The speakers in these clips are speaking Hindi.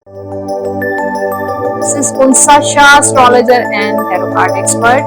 This is Unsa Shah, astrologer and tarot card expert.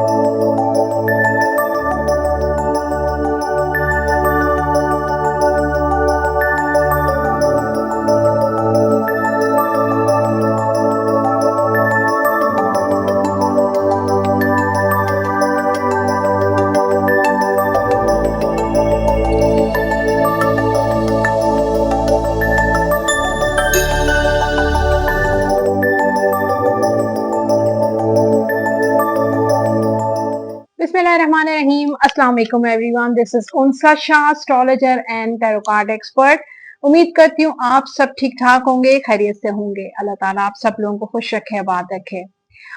Bismillahirrahmanirrahim. Assalamu alaikum everyone. This is Unsa Shah, astrologer and tarot card expert. उम्मीद करती हूँ आप सब ठीक ठाक होंगे, खैरियत से होंगे। अल्लाह ताला आप सब लोगों को खुश रखे, आबाद रखे।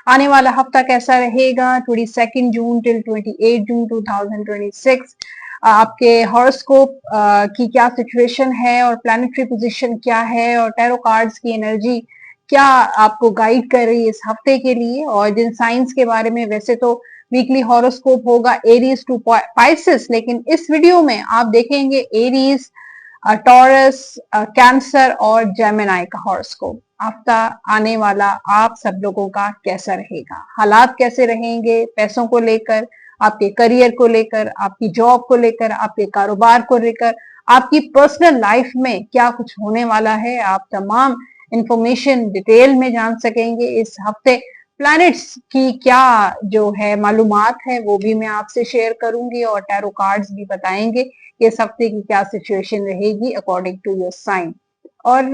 आने वाला हफ्ता कैसा रहेगा 22 जून टिल 28 जून 2026, आपके हॉरोस्कोप की क्या सिचुएशन है और प्लैनेटरी पोजीशन क्या है और टैरो कार्ड्स की एनर्जी क्या आपको गाइड कर रही है इस हफ्ते के लिए। और जिन साइंस के बारे में वैसे तो वीकली हॉरोस्कोप होगा एरीज टू पाइसेस, लेकिन इस वीडियो में आप देखेंगे एरीज, टॉरस, कैंसर और जेमिनाई का हॉरोस्कोप। हफ्ता आने वाला आप सब लोगों का कैसा रहेगा, हालात कैसे रहेंगे पैसों को लेकर, आपके करियर को लेकर, आपकी जॉब को लेकर, आपके कारोबार को लेकर, आपकी पर्सनल लाइफ में क्या कुछ होने वाला है, आप तमाम इंफॉर्मेशन डिटेल में जान सकेंगे इस हफ्ते। प्लैनेट्स की क्या जो है मालूमात है वो भी मैं आपसे शेयर करूंगी और टैरो कार्ड्स भी बताएंगे कि इस हफ्ते की क्या सिचुएशन रहेगी अकॉर्डिंग टू योर साइन। और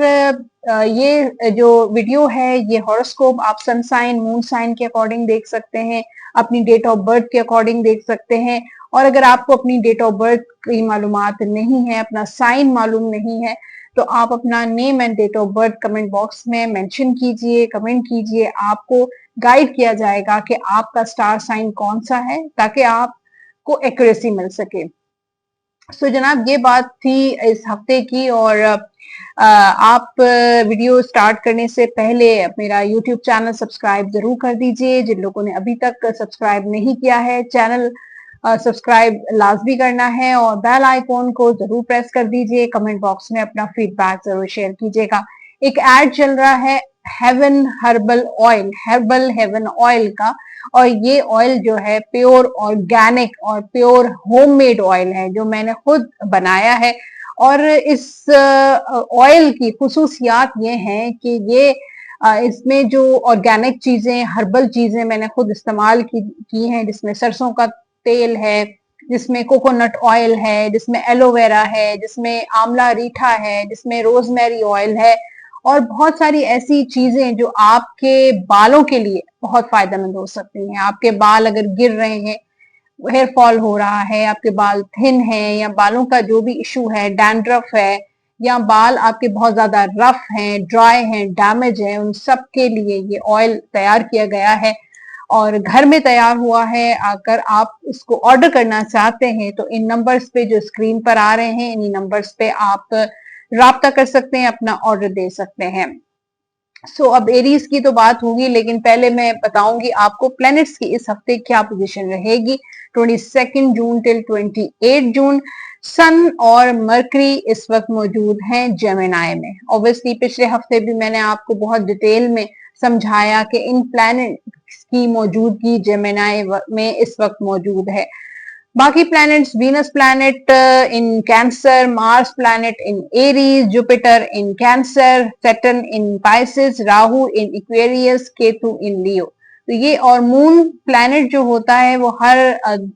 ये जो वीडियो है ये हॉरोस्कोप आप सन साइन मून साइन के अकॉर्डिंग देख सकते हैं, अपनी डेट ऑफ बर्थ के अकॉर्डिंग देख सकते हैं। और अगर आपको अपनी डेट ऑफ बर्थ की मालूमात नहीं है, अपना साइन मालूम नहीं है, तो आप अपना name and date of birth comment box में मेंशन कीजिए, कमेंट कीजिए। आपको गाइड किया जाएगा कि आपका स्टार साइन कौन सा है ताकि आपको एक्यूरेसी मिल सके। सो जनाब ये बात थी इस हफ्ते की। और आप वीडियो स्टार्ट करने से पहले मेरा यूट्यूब चैनल सब्सक्राइब जरूर कर दीजिए। जिन लोगों ने अभी तक सब्सक्राइब नहीं किया है चैनल सब्सक्राइब लाजमी करना है और बेल आइकॉन को जरूर प्रेस कर दीजिए। कमेंट बॉक्स में अपना फीडबैक जरूर शेयर कीजिएगा। एक एड चल रहा है Heaven Herbal oil, Herbal Heaven oil का, और ये ऑयल जो है प्योर ऑर्गेनिक और प्योर होममेड ऑयल है जो मैंने खुद बनाया है। और इस ऑयल की खुसूसियात ये हैं कि ये इसमें जो ऑर्गेनिक चीजें, हर्बल चीजें मैंने खुद इस्तेमाल की हैं, जिसमें सरसों का तेल है, जिसमें कोकोनट ऑयल है, जिसमें एलोवेरा है, जिसमें आंवला रीठा है, जिसमें रोजमेरी ऑयल है और बहुत सारी ऐसी चीजें जो आपके बालों के लिए बहुत फायदेमंद हो सकती हैं। आपके बाल अगर गिर रहे हैं, हेयर फॉल हो रहा है, आपके बाल थिन है, या बालों का जो भी इशू है, डैंड्रफ है, या बाल आपके बहुत ज्यादा रफ हैं, ड्राई हैं, डैमेज है, उन सब के लिए ये ऑयल तैयार किया गया है और घर में तैयार हुआ है। अगर आप इसको ऑर्डर करना चाहते हैं तो इन नंबर्स पे जो स्क्रीन पर आ रहे हैं, इन्हीं नंबर्स पे आप राब्ता कर सकते हैं, अपना ऑर्डर दे सकते हैं। सो अब एरीज की तो बात होगी, लेकिन पहले मैं बताऊंगी आपको प्लैनेट्स की इस हफ्ते क्या पोजीशन रहेगी 22 जून टिल 28 जून। सन और मरकरी इस वक्त मौजूद हैं जेमिनाई में। ऑब्वियसली पिछले हफ्ते भी मैंने आपको बहुत डिटेल में समझाया कि इन प्लैनेट्स की मौजूदगी जेमिनाई में इस वक्त मौजूद है। बाकी planets, Venus planet in Cancer, Mars planet in Aries, Jupiter in Cancer, Saturn in Pisces, Rahu in Aquarius, Ketu in Leo. तो ये और मून प्लैनेट जो होता है वो हर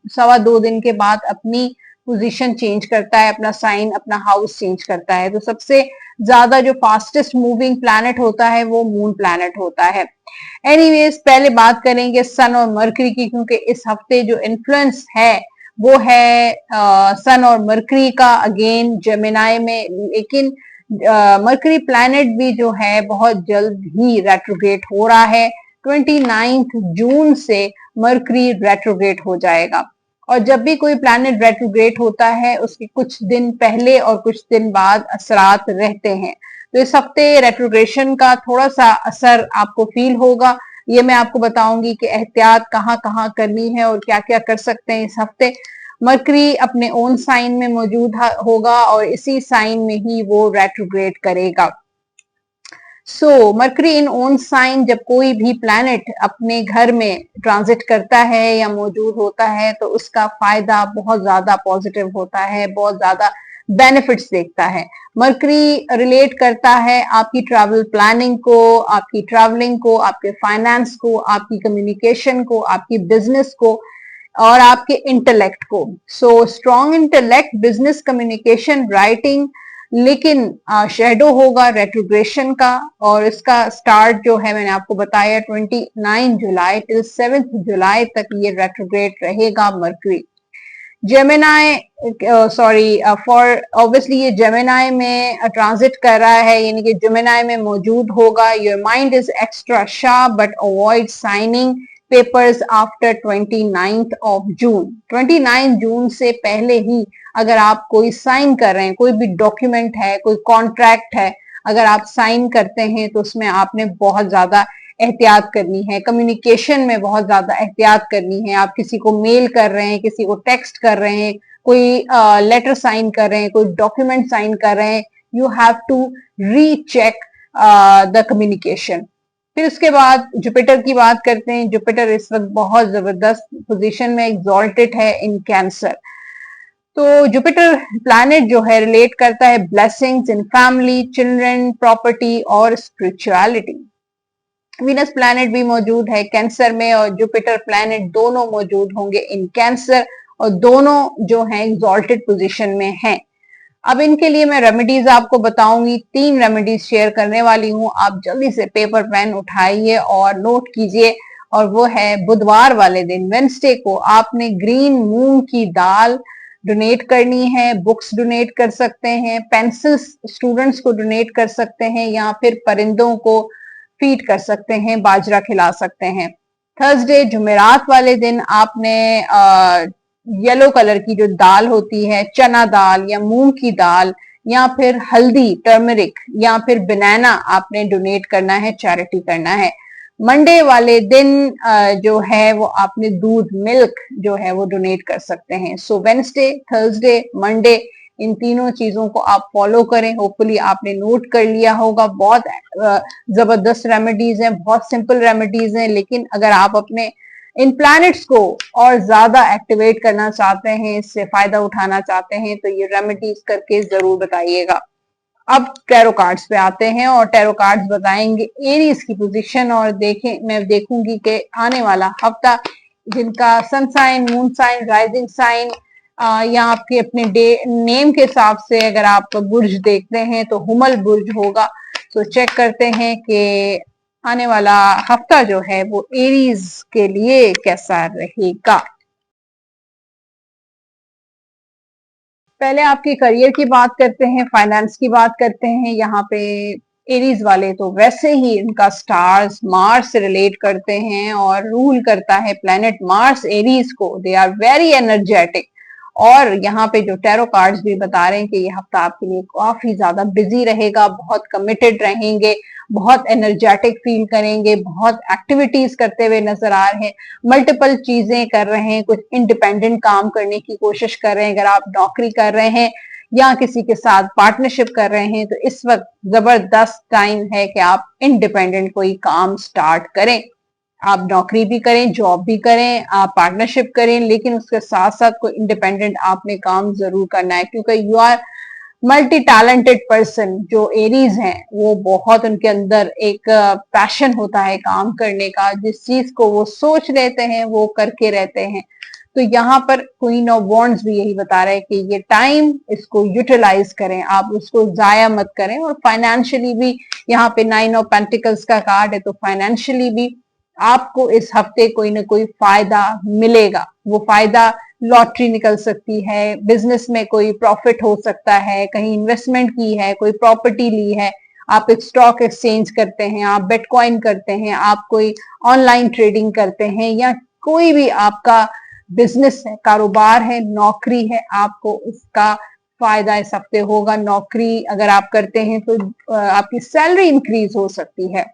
2.25 दिन के बाद अपनी पोजीशन चेंज करता है, अपना साइन, अपना हाउस चेंज करता है। तो सबसे ज्यादा जो फास्टेस्ट मूविंग प्लैनेट होता है वो मून प्लैनेट होता है। एनीवेज पहले बात करेंगे सन और मरकरी की, क्योंकि इस हफ्ते जो इन्फ्लुएंस है वो है सन और मरकरी का अगेन जेमिनाई में। लेकिन मरकरी प्लैनेट भी जो है बहुत जल्द ही रेट्रोग्रेड हो रहा है। 29 जून से मरकरी रेट्रोग्रेड हो जाएगा। और जब भी कोई प्लैनेट रेट्रोग्रेड होता है उसके कुछ दिन पहले और कुछ दिन बाद असरात रहते हैं। तो इस हफ्ते रेट्रोग्रेशन का थोड़ा सा असर आपको फील होगा। ये मैं आपको बताऊंगी कि एहतियात कहाँ कहाँ करनी है और क्या क्या कर सकते हैं इस हफ्ते। मरकरी अपने ओन साइन में मौजूद होगा और इसी साइन में ही वो रेट्रोग्रेड करेगा। सो मरकरी इन ओन साइन, जब कोई भी प्लैनेट अपने घर में ट्रांजिट करता है या मौजूद होता है तो उसका फायदा बहुत ज्यादा पॉजिटिव होता है, बहुत ज्यादा बेनिफिट्स देखता है। मरकरी रिलेट करता है आपकी ट्रैवल प्लानिंग को, आपकी ट्रैवलिंग को, आपके फाइनेंस को, आपकी कम्युनिकेशन को, आपकी बिजनेस को और आपके इंटेलेक्ट को। So strong intellect, business, communication, writing, लेकिन शेडो होगा रेट्रोग्रेशन का और इसका स्टार्ट जो है मैंने आपको बताया 29 जुलाई टिल 7 जुलाई तक ये रेट्रोग्रेड रहेगा mercury. Gemini, sorry for obviously ये जेमिनाई में ट्रांजिट कर रहा है, यानी कि जेमिनाई में मौजूद होगा। Your mind is extra sharp but avoid signing papers after 29th of June. 29 जून से पहले ही अगर आप कोई साइन कर रहे हैं, कोई भी डॉक्यूमेंट है, कोई कॉन्ट्रैक्ट है, अगर आप साइन करते हैं तो उसमें आपने बहुत ज्यादा एहतियात करनी है, कम्युनिकेशन में बहुत ज्यादा एहतियात करनी है। आप किसी को मेल कर रहे हैं, किसी को टेक्स्ट कर रहे हैं, कोई लेटर साइन कर रहे हैं, कोई डॉक्यूमेंट साइन कर रहे हैं, you have to recheck the communication. फिर उसके बाद जुपिटर की बात करते हैं। जुपिटर इस वक्त बहुत जबरदस्त पोजीशन में एक्सॉल्टेड है इन कैंसर। तो जुपिटर प्लैनेट जो है रिलेट करता है blessings in family, children, property और स्पिरिचुअलिटी। वीनस प्लैनेट भी मौजूद है कैंसर में और जुपिटर प्लैनेट दोनों मौजूद होंगे इन कैंसर और दोनों जो है एक्सॉल्टेड पोजीशन में हैं। अब इनके लिए मैं रेमेडीज आपको बताऊंगी, 3 रेमेडीज शेयर करने वाली हूं। आप जल्दी से पेपर पेन उठाइए और नोट कीजिए। और वो है बुधवार वाले दिन, वेंसडे को आपने ग्रीन मूंग की दाल डोनेट करनी है। बुक्स डोनेट कर सकते हैं, पेंसिल्स स्टूडेंट्स को डोनेट कर सकते हैं या फिर परिंदों को फीड कर सकते हैं, बाजरा खिला सकते हैं। थर्सडे जुमेरात वाले दिन आपने येलो कलर की जो दाल होती है, चना दाल या मूंग की दाल या फिर हल्दी, टर्मरिक या फिर बनाना आपने डोनेट करना है, चैरिटी करना है। मंडे वाले दिन जो है वो आपने दूध, मिल्क जो है वो डोनेट कर सकते हैं। सो वेंसडे, थर्सडे, मंडे, इन तीनों चीजों को आप फॉलो करें। होपफुली आपने नोट कर लिया होगा। बहुत जबरदस्त रेमेडीज हैं, बहुत सिंपल रेमेडीज हैं, लेकिन अगर आप अपने इन प्लैनेट्स को और ज्यादा एक्टिवेट करना चाहते हैं, इससे फायदा उठाना चाहते हैं, तो ये रेमेडीज करके जरूर बताइएगा। अब टैरो कार्ड्स पे आते हैं और टैरो कार्ड्स बताएंगे एरीज की पोजीशन और मैं देखूंगी कि आने वाला हफ्ता जिनका sun sign, moon sign, rising sign या आपके अपने नेम के हिसाब से अगर आप बुर्ज देखते हैं तो हुमल बुर्ज होगा। तो चेक करते हैं कि आने वाला हफ्ता जो है वो एरीज के लिए कैसा रहेगा। पहले आपके करियर की बात करते हैं, फाइनेंस की बात करते हैं। यहाँ पे एरीज वाले तो वैसे ही इनका स्टार्स मार्स से रिलेट करते हैं और रूल करता है प्लेनेट मार्स एरीज को। दे आर वेरी एनर्जेटिक और यहाँ पे जो टैरो कार्ड्स भी बता रहे हैं कि ये हफ्ता आपके लिए काफी ज्यादा बिजी रहेगा, बहुत कमिटेड रहेंगे, बहुत एनर्जेटिक फील करेंगे, बहुत एक्टिविटीज करते हुए नजर आ रहे हैं, मल्टीपल चीजें कर रहे हैं, कुछ इंडिपेंडेंट काम करने की कोशिश कर रहे हैं। अगर आप नौकरी कर रहे हैं या किसी के साथ पार्टनरशिप कर रहे हैं तो इस वक्त जबरदस्त टाइम है कि आप इंडिपेंडेंट कोई काम स्टार्ट करें। आप नौकरी भी करें, जॉब भी करें, आप पार्टनरशिप करें, लेकिन उसके साथ साथ कोई इंडिपेंडेंट आपने काम जरूर करना है, क्योंकि you are multi talented person. जो एरीज हैं वो बहुत, उनके अंदर एक पैशन होता है काम करने का, जिस चीज को वो सोच लेते हैं वो करके रहते हैं। तो यहाँ पर क्वीन ऑफ वॉन्ड्स भी यही बता रहे हैं कि ये टाइम, इसको यूटिलाइज करें, आप उसको जाया मत करें। और फाइनेंशियली भी यहाँ पे 9 ऑफ पेंटिकल्स का कार्ड है, तो फाइनेंशियली भी आपको इस हफ्ते कोई ना कोई फायदा मिलेगा। वो फायदा लॉटरी निकल सकती है, बिजनेस में कोई प्रॉफिट हो सकता है, कहीं इन्वेस्टमेंट की है, कोई प्रॉपर्टी ली है, आप एक स्टॉक एक्सचेंज करते हैं, आप बिटकॉइन करते हैं, आप कोई ऑनलाइन ट्रेडिंग करते हैं या कोई भी आपका बिजनेस है, कारोबार है, नौकरी है, आपको इसका फायदा इस हफ्ते होगा। नौकरी अगर आप करते हैं तो आपकी सैलरी इंक्रीज हो सकती है।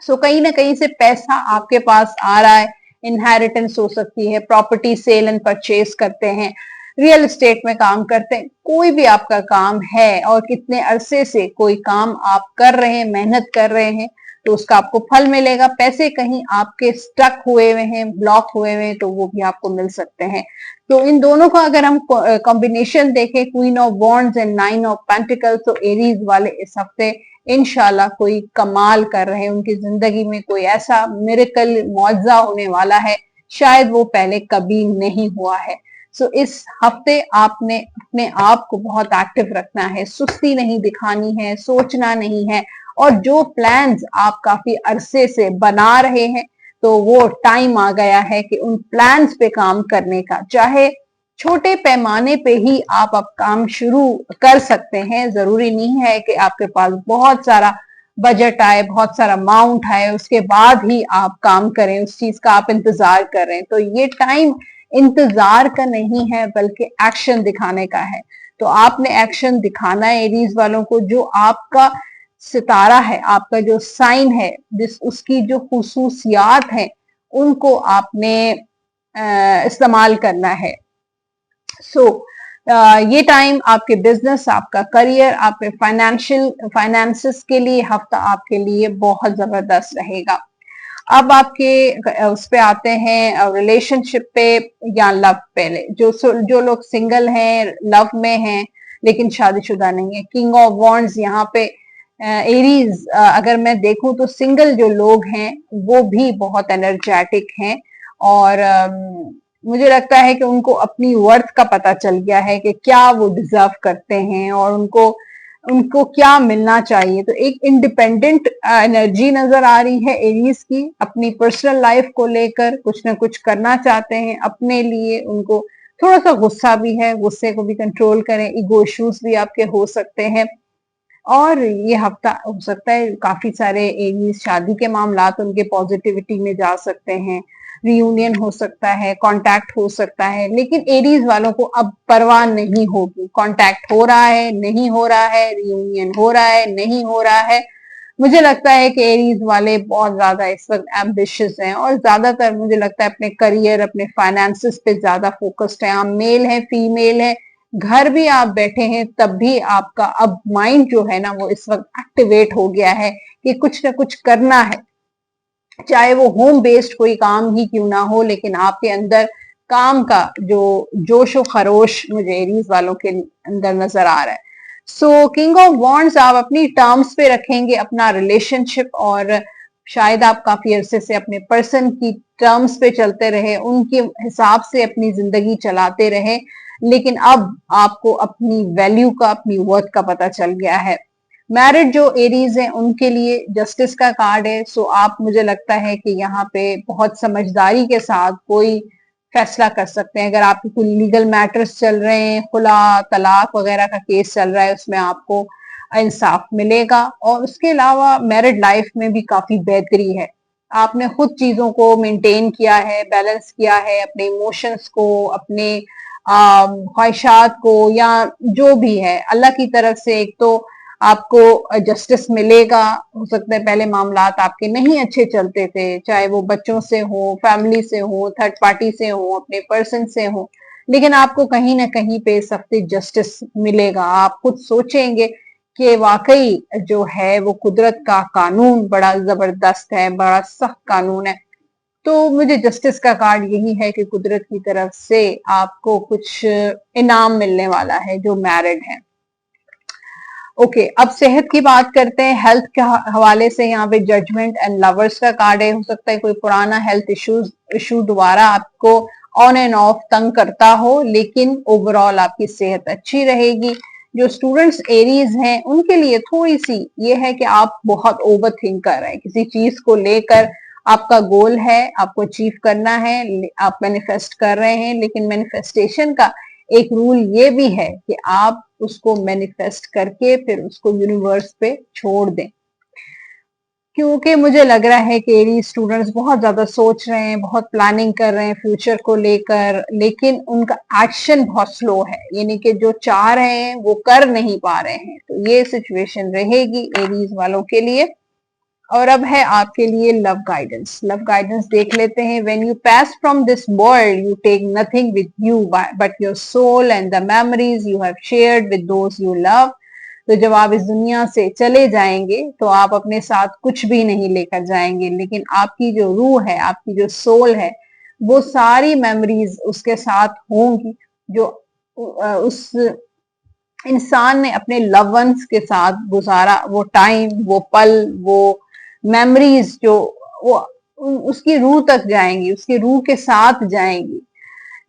सो कहीं ना कहीं से पैसा आपके पास आ रहा है, इनहेरिटेंस हो सकती है, प्रॉपर्टी सेल एंड परचेज करते हैं, रियल एस्टेट में काम करते हैं, कोई भी आपका काम है और कितने अरसे से कोई काम आप कर रहे हैं, मेहनत कर रहे हैं, तो उसका आपको फल मिलेगा। पैसे कहीं आपके स्टक हुए हुए हैं, ब्लॉक हुए हुए हैं, तो वो भी आपको मिल सकते हैं। तो इन दोनों का अगर हम कॉम्बिनेशन देखें, queen of wands and nine of pentacles, तो एरीज वाले इस हफ्ते इंशाल्लाह कोई कमाल कर रहे हैं, उनकी जिंदगी में कोई ऐसा मिरेकल मौजा होने वाला है, शायद वो पहले कभी नहीं हुआ है। सो इस हफ्ते आपने अपने आप को बहुत एक्टिव रखना है, सुस्ती नहीं दिखानी है, सोचना नहीं है, और जो प्लान्स आप काफी अरसे से बना रहे हैं, तो वो टाइम आ गया है कि उन प्लान्स पे काम करने का। चाहे छोटे पैमाने पे ही आप अब काम शुरू कर सकते हैं, जरूरी नहीं है कि आपके पास बहुत सारा बजट आए, बहुत सारा अमाउंट आए, उसके बाद ही आप काम करें, उस चीज का आप इंतजार करें। तो ये टाइम इंतजार का नहीं है, बल्कि एक्शन दिखाने का है। तो आपने एक्शन दिखाना है एरीज वालों को। जो आपका सितारा है, आपका जो साइन है, जिस उसकी जो खुसूसियात है, उनको आपने इस्तेमाल करना है। सो ये टाइम आपके बिजनेस, आपका करियर, आपके फाइनेंसेस के लिए हफ्ता आपके लिए बहुत जबरदस्त रहेगा। अब आपके उस पे आते हैं रिलेशनशिप पे या लव पे। जो लोग सिंगल हैं, लव में हैं लेकिन शादीशुदा नहीं है, किंग ऑफ वॉन्ड्स यहाँ पे एरीज। अगर मैं देखूं तो सिंगल जो लोग हैं वो भी बहुत एनर्जेटिक हैं, और मुझे लगता है कि उनको अपनी वर्थ का पता चल गया है कि क्या वो डिजर्व करते हैं और उनको उनको क्या मिलना चाहिए। तो एक इंडिपेंडेंट एनर्जी नजर आ रही है एरीज की, अपनी पर्सनल लाइफ को लेकर कुछ ना कुछ करना चाहते हैं अपने लिए। उनको थोड़ा सा गुस्सा भी है, गुस्से को भी कंट्रोल करें, ईगो इश्यूज भी आपके हो सकते हैं। और ये हफ्ता हो सकता है काफी सारे एरीज शादी के मामला तो उनके पॉजिटिविटी में जा सकते हैं, रियूनियन हो सकता है, कांटेक्ट हो सकता है। लेकिन एरीज वालों को अब परवाह नहीं होगी, कांटेक्ट हो रहा है नहीं हो रहा है, रियूनियन हो रहा है नहीं हो रहा है। मुझे लगता है कि एरीज वाले बहुत ज्यादा इस वक्त एम्बिशियस हैं, और ज्यादातर मुझे लगता है अपने करियर, अपने फाइनेंसेस पे ज्यादा फोकस्ड है। आप मेल है, फीमेल है, घर भी आप बैठे हैं, तब भी आपका अब माइंड जो है ना वो इस वक्त एक्टिवेट हो गया है कि कुछ ना कुछ करना है, चाहे वो होम बेस्ड कोई काम ही क्यों ना हो, लेकिन आपके अंदर काम का जो जोश और खरोश मुझे एरीज वालों के अंदर नजर आ रहा है। सो किंग ऑफ वॉन्ड्स आप अपनी टर्म्स पे रखेंगे अपना रिलेशनशिप, और शायद आप काफी अरसे से अपने पर्सन की टर्म्स पे चलते रहे, उनके हिसाब से अपनी जिंदगी चलाते रहे, लेकिन अब आपको अपनी वैल्यू का, अपनी वर्थ का पता चल गया है। मैरिड जो एरीज हैं उनके लिए जस्टिस का कार्ड है। सो आप, मुझे लगता है कि यहाँ पे बहुत समझदारी के साथ कोई फैसला कर सकते हैं। अगर आपके कोई लीगल मैटर्स चल रहे हैं, खुला तलाक वगैरह का केस चल रहा है, उसमें आपको इंसाफ मिलेगा। और उसके अलावा मैरिड लाइफ में भी काफी बेहतरी है, आपने खुद चीजों को मेंटेन किया है, बैलेंस किया है, अपने इमोशंस को, अपने ख्वाहिशात को, या जो भी है, अल्लाह की तरफ से एक तो आपको जस्टिस मिलेगा। हो सकता है पहले मामलात आपके नहीं अच्छे चलते थे, चाहे वो बच्चों से हो, फैमिली से हो, थर्ड पार्टी से हो, अपने पर्सन से हो, लेकिन आपको कहीं ना कहीं पे इस हफ्ते जस्टिस मिलेगा। आप खुद सोचेंगे कि वाकई जो है वो कुदरत का कानून बड़ा जबरदस्त है, बड़ा सख्त कानून है। तो मुझे जस्टिस का कार्ड यही है कि कुदरत की तरफ से आपको कुछ इनाम मिलने वाला है जो मैरिड है। ओके, अब सेहत की बात करते हैं। हेल्थ के हवाले से यहाँ पे जजमेंट एंड लवर्स का कार्ड है। हो सकता है कोई पुराना हेल्थ इशू दोबारा आपको ऑन एंड ऑफ तंग करता हो, लेकिन ओवरऑल आपकी सेहत अच्छी रहेगी। जो स्टूडेंट्स एरीज हैं उनके लिए थोड़ी सी ये है कि आप बहुत ओवर थिंक कर रहे हैं किसी चीज को लेकर। आपका गोल है, आपको अचीव करना है, आप मैनिफेस्ट कर रहे हैं, लेकिन मैनिफेस्टेशन का एक रूल ये भी है कि आप उसको मैनिफेस्ट करके फिर उसको यूनिवर्स पे छोड़ दें। क्योंकि मुझे लग रहा है कि एरी स्टूडेंट्स बहुत ज्यादा सोच रहे हैं, बहुत प्लानिंग कर रहे हैं फ्यूचर को लेकर, लेकिन उनका एक्शन बहुत स्लो है, यानी कि जो चाह रहे हैं वो कर नहीं पा रहे हैं। तो ये सिचुएशन रहेगी एरीज वालों के लिए। और अब है आपके लिए लव गाइडेंस। लव गाइडेंस देख लेते हैं। When you pass from this world you take nothing with you but your soul and the memories you have shared with those you love. तो जब आप इस दुनिया से चले जाएंगे तो आप अपने साथ कुछ भी नहीं लेकर जाएंगे, लेकिन आपकी जो रूह है, आपकी जो सोल है, वो सारी मेमोरीज उसके साथ होंगी जो उस इंसान ने अपने लव वंस के साथ गुजारा, वो टाइम, वो पल, वो मेमोरीज जो वो उसकी रूह तक जाएंगी, उसकी रूह के साथ जाएंगी।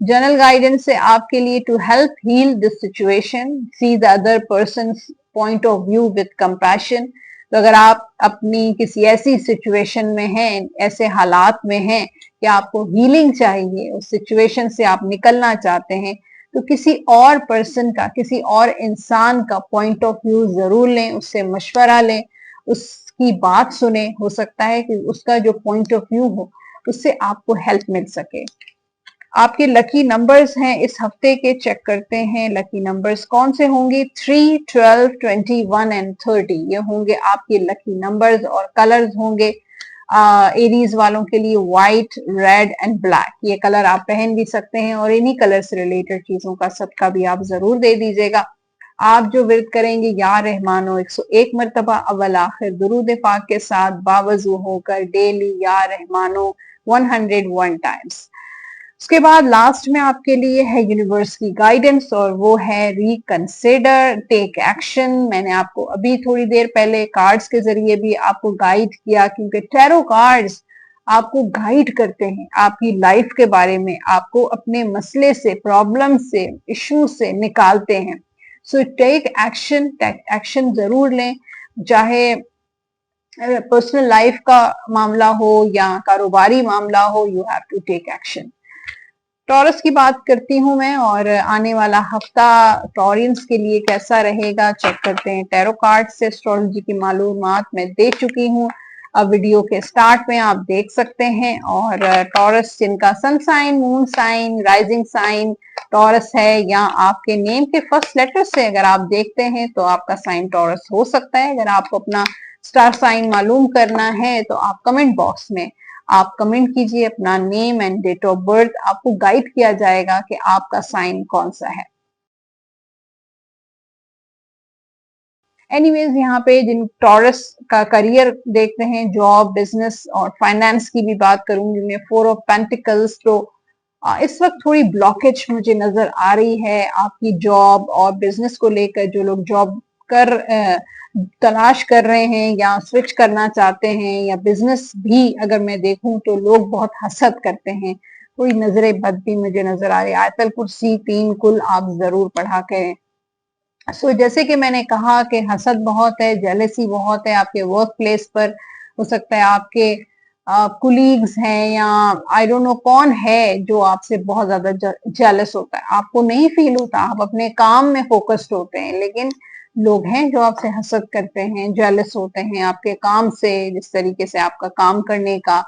जनरल गाइडेंस से आपके लिए to help heal this situation, see the other person point of view with compassion. तो अगर आप अपनी किसी ऐसी सिचुएशन में हैं, ऐसे हालात में हैं कि आपको हीलिंग चाहिए, उस सिचुएशन से आप निकलना चाहते हैं, तो किसी और पर्सन का, किसी और इंसान का पॉइंट ऑफ व्यू जरूर लें, उससे मशवरा लें, उसकी बात सुने। हो सकता है कि उसका जो पॉइंट ऑफ व्यू हो उससे आपको हेल्प मिल सके। आपके लकी नंबर्स हैं इस हफ्ते के, चेक करते हैं लकी नंबर्स कौन से होंगे। 3, 12, 21 एंड 30 ये होंगे आपके लकी नंबर्स। और कलर्स होंगे एरीज वालों के लिए व्हाइट, रेड एंड ब्लैक। ये कलर आप पहन भी सकते हैं और इन्हीं कलर से रिलेटेड चीजों का सदका भी आप जरूर दे दीजिएगा। आप जो विर्द करेंगे, या रहमानो 101 मरतबा अव्वल आखिर दुरूद पाक के साथ बावजू होकर डेली या रहमानो 101 टाइम्स। उसके बाद लास्ट में आपके लिए है यूनिवर्स की गाइडेंस, और वो है रिकंसिडर, टेक एक्शन। मैंने आपको अभी थोड़ी देर पहले कार्ड्स के जरिए भी आपको गाइड किया, क्योंकि टैरो कार्ड्स आपको गाइड करते हैं आपकी लाइफ के बारे में, आपको अपने मसले से, प्रॉब्लम से, इशू से निकालते हैं। सो टेक एक्शन, एक्शन जरूर लें, चाहे पर्सनल लाइफ का मामला हो या कारोबारी मामला हो, you have to take action. Taurus की बात करती हूँ मैं, और आने वाला हफ्ता टॉरियंस के लिए कैसा रहेगा चेक करते हैं। टैरो कार्ड से एस्ट्रोलॉजी की मालूमात मैं दे चुकी हूँ, अब वीडियो के स्टार्ट में आप देख सकते हैं। और टॉरस जिनका sun sign, moon sign, rising sign Taurus है, या आपके नेम के फर्स्ट लेटर से अगर आप देखते हैं तो आपका साइन टॉरस हो सकता है। अगर आपको अपना स्टार साइन मालूम करना है तो आप कमेंट बॉक्स में आप कमेंट कीजिए अपना name and date of birth, आपको गाइड किया जाएगा कि आपका साइन कौन सा है। एनीवेज, यहाँ पे जिन टॉरस का करियर देखते हैं, जॉब, बिजनेस और फाइनेंस की भी बात करूंगी मैं। 4 ऑफ पेंटिकल्स, तो इस वक्त थोड़ी ब्लॉकेज मुझे नजर आ रही है आपकी जॉब और बिजनेस को लेकर। जो लोग जॉब कर तलाश कर रहे हैं या स्विच करना चाहते हैं, या बिजनेस भी अगर मैं देखूं तो लोग बहुत हसद करते हैं, थोड़ी नजरें बद भी मुझे नजर आ रही है। आयतल कुर्सी 3 कुल आप जरूर पढ़ा करें। सो जैसे कि मैंने कहा कि हसद बहुत है, जेलसी बहुत है आपके वर्क प्लेस पर। हो सकता है आपके कुलीग्स हैं, या आई डोंट नो कौन है जो आपसे बहुत ज्यादा जेलस होता है। आपको नहीं फील होता, आप अपने काम में फोकस्ड होते हैं, लेकिन लोग हैं जो आपसे हसद करते हैं, जेलस होते हैं आपके काम से, जिस तरीके से आपका काम करने का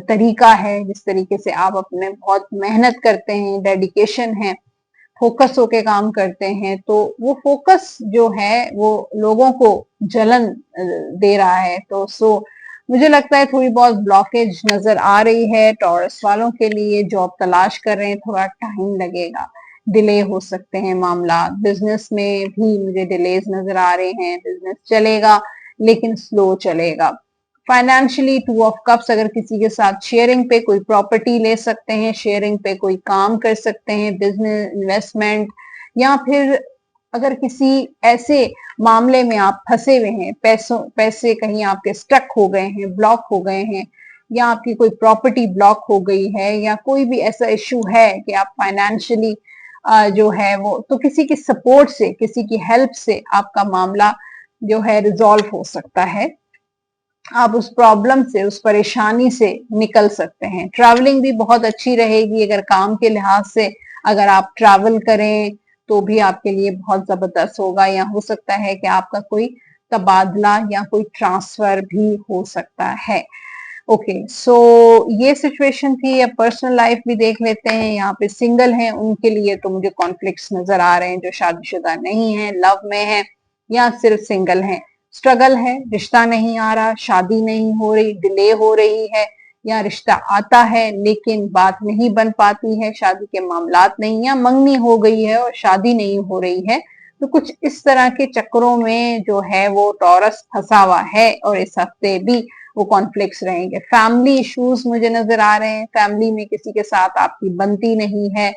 तरीका है, जिस तरीके से आप अपने बहुत मेहनत करते हैं, डेडिकेशन है, फोकस होके काम करते हैं। तो वो फोकस जो है वो लोगों को जलन दे रहा है। तो मुझे लगता है थोड़ी बहुत ब्लॉकेज नजर आ रही है टॉरस वालों के लिए। जॉब तलाश कर रहे हैं, थोड़ा टाइम लगेगा, डिले हो सकते हैं मामला। बिजनेस में भी मुझे डिलेज नजर आ रहे हैं, बिजनेस चलेगा लेकिन स्लो चलेगा। फाइनेंशियली 2 ऑफ कप्स, अगर किसी के साथ शेयरिंग पे कोई प्रॉपर्टी ले सकते हैं, शेयरिंग पे कोई काम कर सकते हैं, बिजनेस, इन्वेस्टमेंट, या फिर अगर किसी ऐसे मामले में आप फंसे हुए हैं, पैसे कहीं आपके स्टक हो गए हैं, ब्लॉक हो गए हैं, या आपकी कोई प्रॉपर्टी ब्लॉक हो गई है, या कोई भी ऐसा इशू है कि आप फाइनेंशियली जो है वो, तो किसी की सपोर्ट से, किसी की हेल्प से आपका मामला जो है रिजॉल्व हो सकता है। आप उस प्रॉब्लम से, उस परेशानी से निकल सकते हैं। ट्रैवलिंग भी बहुत अच्छी रहेगी, अगर काम के लिहाज से अगर आप ट्रैवल करें तो भी आपके लिए बहुत जबरदस्त होगा, या हो सकता है कि आपका कोई तबादला या कोई ट्रांसफर भी हो सकता है। ओके, सो ये सिचुएशन थी। अब पर्सनल लाइफ भी देख लेते हैं। यहाँ पे सिंगल हैं उनके लिए तो मुझे कॉन्फ्लिक्ट्स नजर आ रहे हैं, जो शादीशुदा नहीं है, लव में है, या सिर्फ सिंगल हैं स्ट्रगल है, रिश्ता नहीं आ रहा, शादी नहीं हो रही, डिले हो रही है, या रिश्ता आता है लेकिन बात नहीं बन पाती है, शादी के मामलात नहीं, या मंगनी हो गई है और शादी नहीं हो रही है, तो कुछ इस तरह के चक्रों में जो है वो टॉरस फंसा हुआ है और इस हफ्ते भी वो कॉन्फ्लिक्ट्स रहेंगे। फैमिली इश्यूज मुझे नजर आ रहे हैं, फैमिली में किसी के साथ आपकी बनती नहीं है,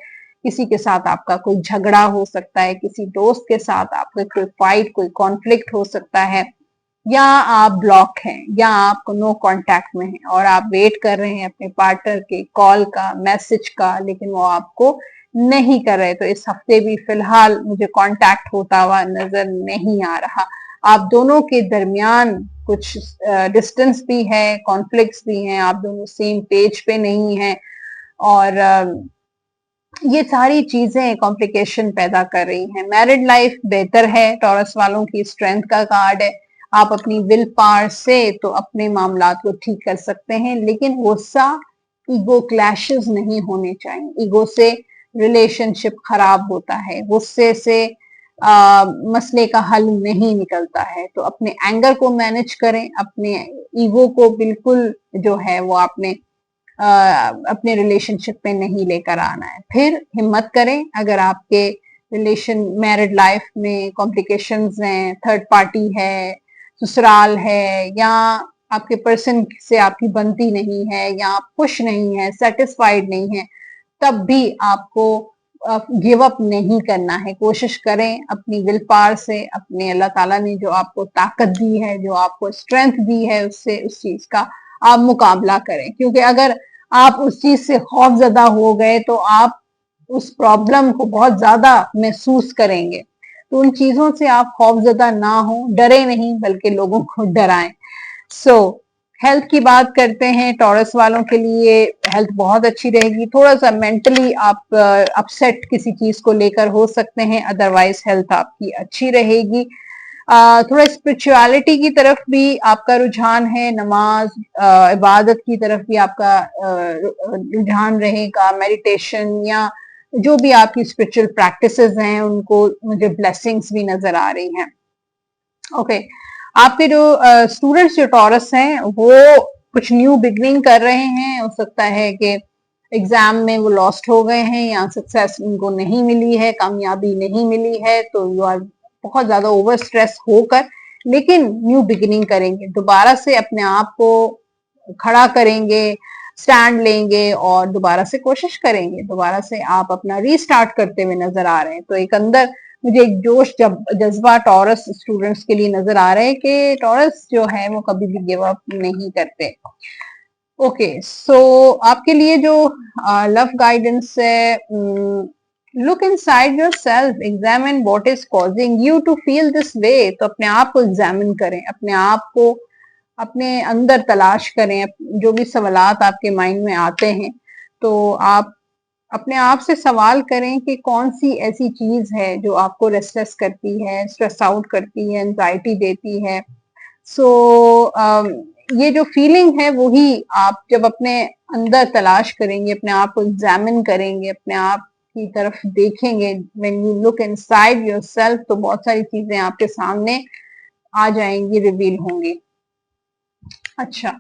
किसी के साथ आपका कोई झगड़ा हो सकता है, किसी दोस्त के साथ आपका कोई फाइट, कोई कॉन्फ्लिक्ट हो सकता है, या आप ब्लॉक हैं, या आप नो कांटेक्ट में हैं और आप वेट कर रहे हैं अपने पार्टनर के कॉल का, मैसेज का, लेकिन वो आपको नहीं कर रहे। तो इस हफ्ते भी फिलहाल मुझे कांटेक्ट होता हुआ नजर नहीं आ रहा। आप दोनों के दरमियान कुछ डिस्टेंस भी है, कॉन्फ्लिक्ट्स भी हैं, आप दोनों सेम पेज पे नहीं हैं, और ये सारी चीजें कॉम्प्लिकेशन पैदा कर रही हैं। मैरिड लाइफ बेहतर है, टॉरस वालों की स्ट्रेंथ का कार्ड है। आप अपनी विल पावर से तो अपने मामलात को ठीक कर सकते हैं, लेकिन गुस्सा, ईगो क्लैशेस नहीं होने चाहिए। ईगो से रिलेशनशिप खराब होता है, गुस्से से मसले का हल नहीं निकलता है। तो अपने एंगर को मैनेज करें, अपने ईगो को बिल्कुल जो है वो आपने अपने रिलेशनशिप में नहीं लेकर आना है। फिर हिम्मत करें, अगर आपके रिलेशन मैरिड लाइफ में कॉम्प्लिकेशंस हैं, थर्ड पार्टी है, ससुराल है, या आपके पर्सन से आपकी बनती नहीं है, या आप खुश नहीं है, सेटिस्फाइड नहीं है, तब भी आपको गिव अप नहीं करना है। कोशिश करें अपनी विल पावर से, अपने अल्लाह ताला ने जो आपको ताकत दी है, जो आपको स्ट्रेंथ दी है, उससे उस चीज का आप मुकाबला करें। क्योंकि अगर आप उस चीज से खौफजदा हो गए तो आप उस प्रॉब्लम को बहुत ज्यादा महसूस करेंगे। तो उन चीजों से आप खौफजदा ना हो, डरे नहीं बल्कि लोगों को डराएं। सो हेल्थ की बात करते हैं, टॉरस वालों के लिए हेल्थ बहुत अच्छी रहेगी। थोड़ा सा मेंटली आप अपसेट किसी चीज को लेकर हो सकते हैं, अदरवाइज हेल्थ आपकी अच्छी रहेगी। थोड़ा स्पिरिचुअलिटी की तरफ भी आपका रुझान है, नमाज इबादत की तरफ भी आपका रुझान रहेगा, मेडिटेशन या जो भी आपकी स्पिरिचुअल प्रैक्टिसेस हैं उनको मुझे ब्लेसिंग्स भी नजर आ रही हैं। ओके, आपके जो स्टूडेंट्स जो टॉरस हैं वो कुछ न्यू बिगनिंग कर रहे हैं। हो सकता है कि एग्जाम में वो लॉस्ट हो गए हैं, या सक्सेस उनको नहीं मिली है, कामयाबी नहीं मिली है, तो यू आर बहुत ज्यादा ओवर स्ट्रेस होकर लेकिन न्यू बिगिनिंग करेंगे, दोबारा से अपने आप को खड़ा करेंगे, स्टैंड लेंगे और दोबारा से कोशिश करेंगे, दोबारा से आप अपना रीस्टार्ट करते हुए नजर आ रहे हैं। तो एक अंदर मुझे एक जोश जज्बा टॉरस स्टूडेंट्स के लिए नजर आ रहा है कि टॉरस जो है वो कभी भी गिव अप नहीं करते। ओके, सो आपके लिए जो लव गाइडेंस है, look inside yourself, examine what is causing you to feel this way. तो अपने आप को एग्जामिन करें, अपने आप को अपने अंदर तलाश करें, जो भी सवालात आपके माइंड में आते हैं तो आप अपने आप से सवाल करें कि कौन सी ऐसी चीज है जो आपको रेस्टलेस करती है, स्ट्रेस आउट करती है, एंजाइटी देती है। सो ये जो फीलिंग है वही आप जब अपने अंदर तलाश करेंगे, अपने आप को एग्जामिन करेंगे, अपने आप की तरफ देखेंगे, when you look inside yourself, तो बहुत सारी चीजें आपके सामने आ जाएंगी, रिवील होंगी। अच्छा,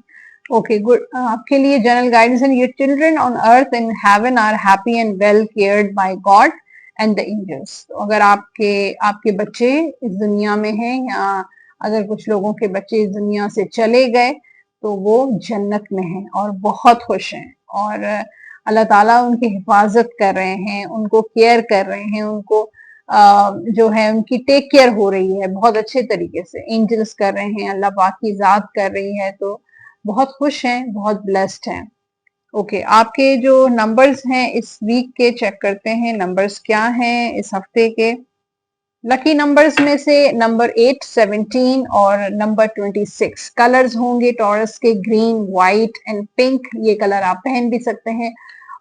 ओके, गुड। आपके लिए general guidance and your children on earth and heaven are happy and well cared by God and the angels. तो अगर आपके बच्चे इस दुनिया में हैं, या अगर कुछ लोगों के बच्चे इस दुनिया से चले गए, तो वो जन्नत में हैं और बहुत खुश हैं, और अल्लाह ताला उनकी हिफाजत कर रहे हैं, उनको केयर कर रहे हैं, उनको जो है उनकी टेक केयर हो रही है बहुत अच्छे तरीके से, एंजल्स कर रहे हैं, अल्लाह पाक की जात कर रही है, तो बहुत खुश हैं, बहुत ब्लेस्ड हैं। ओके, आपके जो नंबर्स हैं इस वीक के, चेक करते हैं नंबर्स क्या हैं इस हफ्ते के। लकी नंबर्स में से नंबर 8, 17 और नंबर 26। कलर्स होंगे टॉरस के ग्रीन, व्हाइट एंड पिंक। ये कलर आप पहन भी सकते हैं,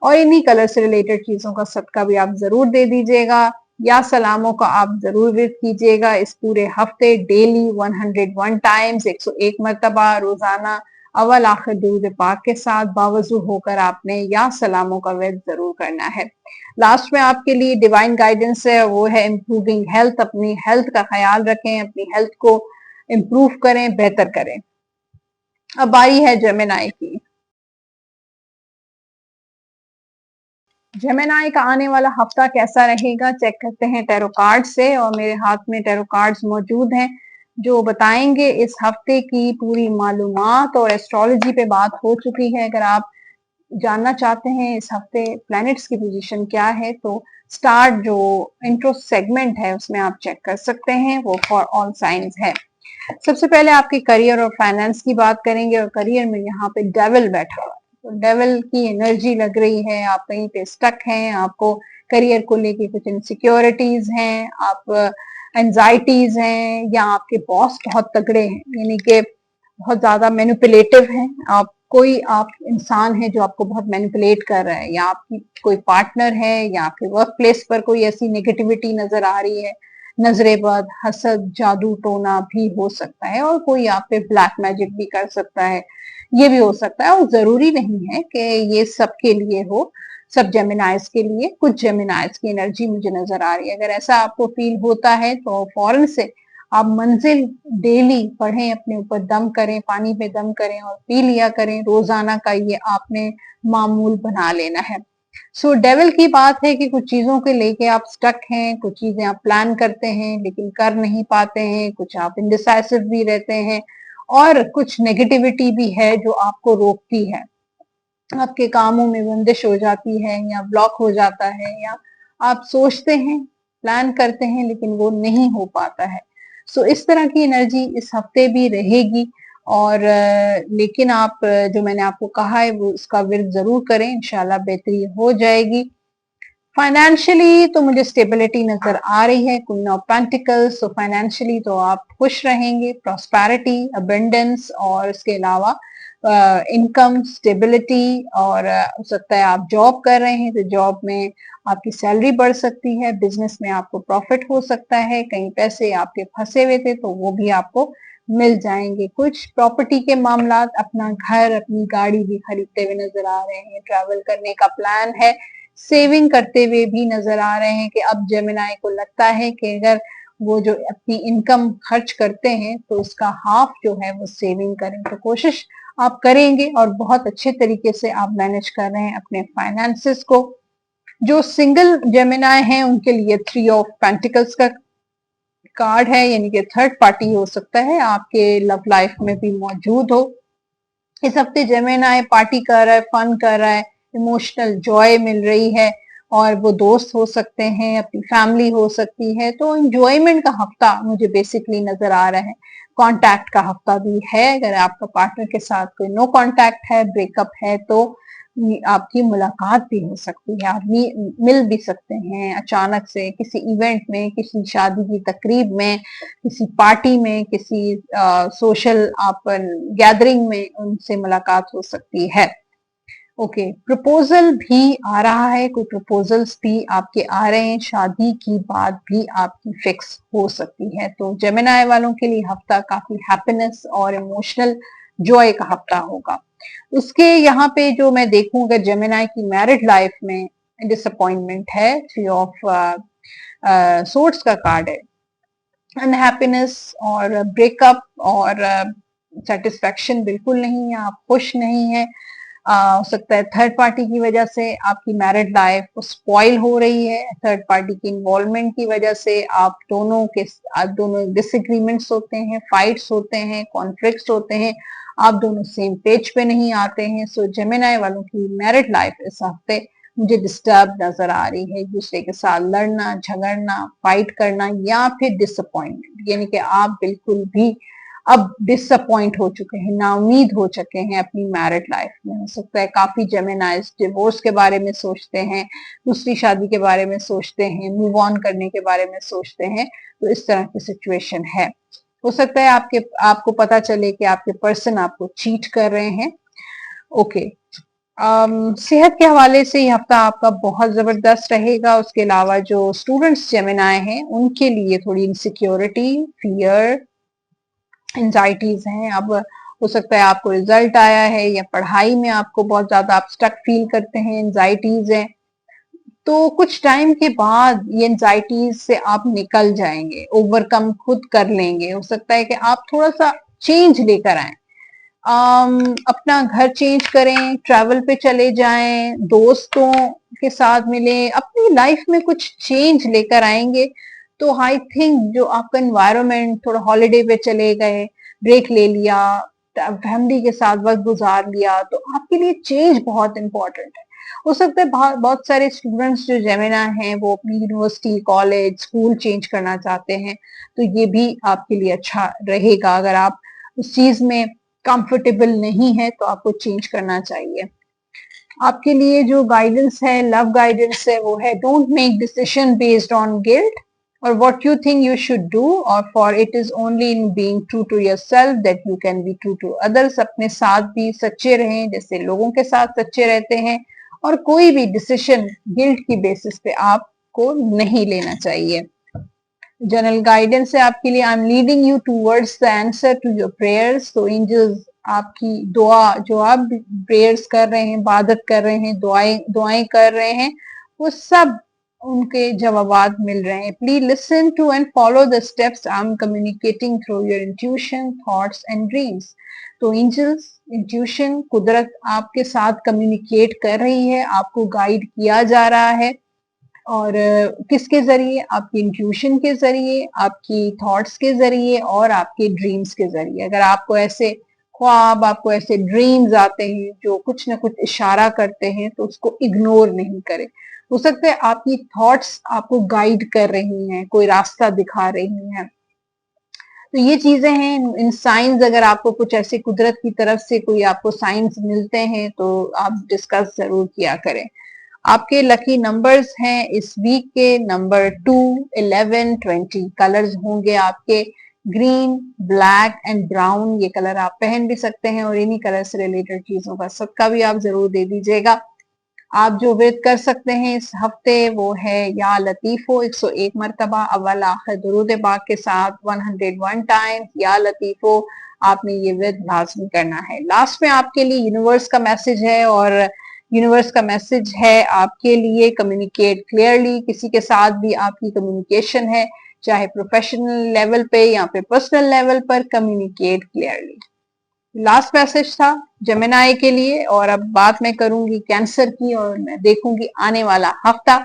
और इन्हीं कलर से रिलेटेड चीजों का सदका भी आप जरूर दे दीजिएगा, या सलामों का आप जरूर विर्द कीजिएगा इस पूरे हफ्ते। डेली 101 टाइम्स, 101 मरतबा रोजाना अव्वल आखिर दुरूद पाक के साथ बावजू होकर आपने या सलामों का विर्द जरूर करना है। लास्ट में आपके लिए डिवाइन गाइडेंस है, वो है इम्प्रूविंग हेल्थ। अपनी हेल्थ का ख्याल रखें, अपनी हेल्थ को इम्प्रूव करें, बेहतर करें। अब बारी है जेमिनाई की। जेमिनाई का आने वाला हफ्ता कैसा रहेगा चेक करते हैं टैरो कार्ड से, और मेरे हाथ में टैरो कार्ड्स मौजूद हैं जो बताएंगे इस हफ्ते की पूरी मालूमात। और एस्ट्रोलॉजी पे बात हो चुकी है, अगर आप जानना चाहते हैं इस हफ्ते प्लैनेट्स की पोजीशन क्या है तो स्टार्ट जो इंट्रो सेगमेंट है उसमें आप चेक कर सकते हैं, वो फॉर ऑल साइंस है। सबसे पहले आपके करियर और फाइनेंस की बात करेंगे, और करियर में यहाँ पे डेविल बैठा हुआ है, तो डेविल की एनर्जी लग रही है, आप कहीं पे स्टक हैं, आपको करियर को लेके कुछ इनसिक्योरिटीज हैं, आप एंजाइटीज हैं, या आपके बॉस बहुत तगड़े हैं, यानी कि बहुत ज्यादा मैनिपुलेटिव हैं आप, कोई आप इंसान है जो आपको बहुत मैनिपुलेट कर रहा है, या आपकी कोई पार्टनर है, या आपके वर्क प्लेस पर कोई ऐसी नेगेटिविटी नजर आ रही है, नजरेबद, हसद, जादू टोना भी हो सकता है, और कोई आप पे ब्लैक मैजिक भी कर सकता है, ये भी हो सकता है। और जरूरी नहीं है कि ये सबके लिए हो, सब जेमिनाइज के लिए, कुछ जेमिनाइज की एनर्जी मुझे नजर आ रही है। अगर ऐसा आपको फील होता है तो फौरन से आप मंजिल डेली पढ़ें, अपने ऊपर दम करें, पानी पे दम करें और पी लिया करें, रोजाना का ये आपने मामूल बना लेना है। सो डेविल की बात है कि कुछ चीजों के लेके आप स्टक हैं, कुछ चीजें आप प्लान करते हैं लेकिन कर नहीं पाते हैं, कुछ आप इंडिसाइसिव भी रहते हैं, और कुछ नेगेटिविटी भी है जो आपको रोकती है, आपके कामों में बंदिश हो जाती है, या ब्लॉक हो जाता है, या आप सोचते हैं, प्लान करते हैं लेकिन वो नहीं हो पाता है। सो इस तरह की एनर्जी इस हफ्ते भी रहेगी, और लेकिन आप जो मैंने आपको कहा है वो उसका विर्द जरूर करें, इंशाल्लाह बेहतरी हो जाएगी। फाइनेंशियली तो मुझे स्टेबिलिटी नजर आ रही है, क्वीन ऑफ पेंटिकल्स, तो फाइनेंशियली तो आप खुश रहेंगे, प्रॉस्पेरिटी, अबेंडेंस, और इसके अलावा इनकम स्टेबिलिटी, और हो सकता है आप जॉब कर रहे हैं तो जॉब में आपकी सैलरी बढ़ सकती है, बिजनेस में आपको प्रॉफिट हो सकता है, कहीं पैसे आपके फंसे हुए थे तो वो भी आपको मिल जाएंगे, कुछ प्रॉपर्टी के मामला, अपना घर, अपनी गाड़ी भी खरीदते हुए नजर आ रहे हैं, ट्रैवल करने का प्लान है, सेविंग करते हुए भी नजर आ रहे हैं कि अब जेमिनाई को लगता है कि अगर वो जो अपनी इनकम खर्च करते हैं तो उसका हाफ जो है वो सेविंग करें, तो कोशिश आप करेंगे और बहुत अच्छे तरीके से आप मैनेज कर रहे हैं अपने फाइनेंसेस को। जो सिंगल जेमिनाई हैं उनके लिए 3 ऑफ पेंटिकल्स का कार्ड है, यानी कि थर्ड पार्टी हो सकता है आपके लव लाइफ में भी मौजूद हो। इस हफ्ते जेमिनाई पार्टी कर रहा है, फन कर रहा है, इमोशनल जॉय मिल रही है, और वो दोस्त हो सकते हैं, अपनी फैमिली हो सकती है, तो इंजॉयमेंट का हफ्ता मुझे बेसिकली नजर आ रहा है। कांटेक्ट का हफ्ता भी है, अगर आपका पार्टनर के साथ कोई नो कांटेक्ट है, ब्रेकअप है, तो आपकी मुलाकात भी हो सकती है, आप मिल भी सकते हैं अचानक से किसी इवेंट में, किसी शादी की तकरीब में, किसी पार्टी में, किसी सोशल आप गैदरिंग में उनसे मुलाकात हो सकती है। ओके, प्रपोजल भी आ रहा है, कोई प्रपोजल्स भी आपके आ रहे हैं, शादी की बात भी आपकी फिक्स हो सकती है। तो जेमिनाई वालों के लिए हफ्ता काफी हैप्पीनेस और इमोशनल जॉय का हफ्ता होगा। उसके यहाँ पे जो मैं देखूं, अगर जेमिनाई की मैरिड लाइफ में डिसअपॉइंटमेंट है, 3 ऑफ सोर्ट्स का कार्ड है, अनहैप्पीनेस और ब्रेकअप और सेटिस्फेक्शन बिल्कुल नहीं है, आप खुश नहीं है, हो सकता है थर्ड पार्टी की वजह से आपकी मैरिड लाइफ स्पॉइल हो रही है, थर्ड पार्टी की इन्वॉल्वमेंट की वजह से आप दोनों डिसएग्रीमेंट्स होते हैं, फाइट्स होते हैं, कॉन्फ्लिक्ट्स होते हैं, आप दोनों सेम पेज पे नहीं आते हैं। सो जेमिनाई वालों की मैरिड लाइफ इस हफ्ते मुझे डिस्टर्ब नजर आ रही है, एक दूसरे के साथ लड़ना, झगड़ना, फाइट करना, या फिर डिसअपॉइंटमेंट, यानी कि आप बिल्कुल भी अब डिसअपॉइंट हो चुके हैं, नाउमीद हो चुके हैं अपनी मैरिड लाइफ में। हो सकता है काफी जेमिनाइज डिवोर्स के बारे में सोचते हैं, दूसरी शादी के बारे में सोचते हैं, मूव ऑन करने के बारे में सोचते हैं, तो इस तरह की सिचुएशन है। हो सकता है आपको पता चले कि आपके पर्सन आपको चीट कर रहे हैं। ओके, सेहत के हवाले से ये हफ्ता आपका बहुत जबरदस्त रहेगा। उसके अलावा जो स्टूडेंट्स जेमिनाई हैं उनके लिए थोड़ी इनसिक्योरिटी, फियर, एंजाइटीज हैं। अब हो सकता है आपको रिजल्ट आया है, या पढ़ाई में आपको बहुत ज्यादा आप स्टक फील करते हैं, एंजाइटीज हैं, तो कुछ टाइम के बाद ये एंजाइटीज से आप निकल जाएंगे, ओवरकम खुद कर लेंगे। हो सकता है कि आप थोड़ा सा चेंज लेकर आए, अपना घर चेंज करें, ट्रैवल पे चले जाएं, दोस्तों के साथ मिलें, अपनी लाइफ में कुछ चेंज लेकर आएंगे। तो आई थिंक जो आपका एनवायरनमेंट, थोड़ा हॉलिडे पे चले गए, ब्रेक ले लिया, फैमिली के साथ वक्त गुजार लिया, तो आपके लिए चेंज बहुत इंपॉर्टेंट है। हो सकता है बहुत सारे स्टूडेंट्स जो जेमिना हैं वो अपनी यूनिवर्सिटी, कॉलेज, स्कूल चेंज करना चाहते हैं, तो ये भी आपके लिए अच्छा रहेगा। अगर आप उस चीज में कंफर्टेबल नहीं है तो आपको चेंज करना चाहिए। आपके लिए जो गाइडेंस है, लव गाइडेंस है, वो है don't make decision based on guilt और what you think you should do, और for it is only in being true to yourself that you can be true to others. अपने साथ भी सच्चे रहें जैसे लोगों के साथ सच्चे रहते हैं, और कोई भी डिसीजन गिल्ट की बेसिस पे आपको नहीं लेना चाहिए। जनरल गाइडेंस है आपके लिए, I am leading you towards the answer to your prayers. तो एंजल्स आपकी दुआ, जो आप प्रेयर्स कर रहे हैं, इबादत कर रहे हैं, दुआएं कर रहे हैं, वो सब उनके जवाबात मिल रहे हैं। Please listen to and follow the steps I am communicating through your intuition, thoughts and dreams. तो एंजल्स, इंट्यूशन, कुदरत आपके साथ कम्युनिकेट कर रही है, आपको गाइड किया जा रहा है। और किसके जरिए? आपकी इंट्यूशन के जरिए, आपकी थॉट्स के जरिए और आपके ड्रीम्स के जरिए। अगर आपको ऐसे ख्वाब, आपको ऐसे ड्रीम्स आते हैं जो कुछ ना कुछ इशारा करते हैं, तो उसको इग्नोर नहीं करें। हो सकता है आपकी थॉट्स आपको गाइड कर रही हैं, कोई रास्ता दिखा रही हैं। तो ये चीजें हैं, इन साइंस, अगर आपको कुछ ऐसे कुदरत की तरफ से कोई आपको साइंस मिलते हैं तो आप डिस्कस जरूर किया करें। आपके लकी नंबर्स हैं इस वीक के नंबर 2, 11, 20। कलर्स होंगे आपके ग्रीन, ब्लैक एंड ब्राउन। ये कलर आप पहन भी सकते हैं और इन्हीं कलर से रिलेटेड चीजों का सदका भी आप जरूर दे दीजिएगा। आप जो विद कर सकते हैं इस हफ्ते वो है या लतीफो 101 मरतबा अव्वल आखिर दुरूद पाक के साथ 101 टाइम या लतीफो आपने ये विद लाजमी करना है। लास्ट में आपके लिए यूनिवर्स का मैसेज है, और यूनिवर्स का मैसेज है आपके लिए कम्युनिकेट क्लियरली। किसी के साथ भी आपकी कम्युनिकेशन है, चाहे प्रोफेशनल लेवल पे या फिर पर्सनल लेवल पर, कम्युनिकेट क्लियरली। लास्ट मैसेज था जेमिनाई के लिए। और अब बात मैं करूंगी कैंसर की, और मैं देखूंगी आने वाला हफ्ता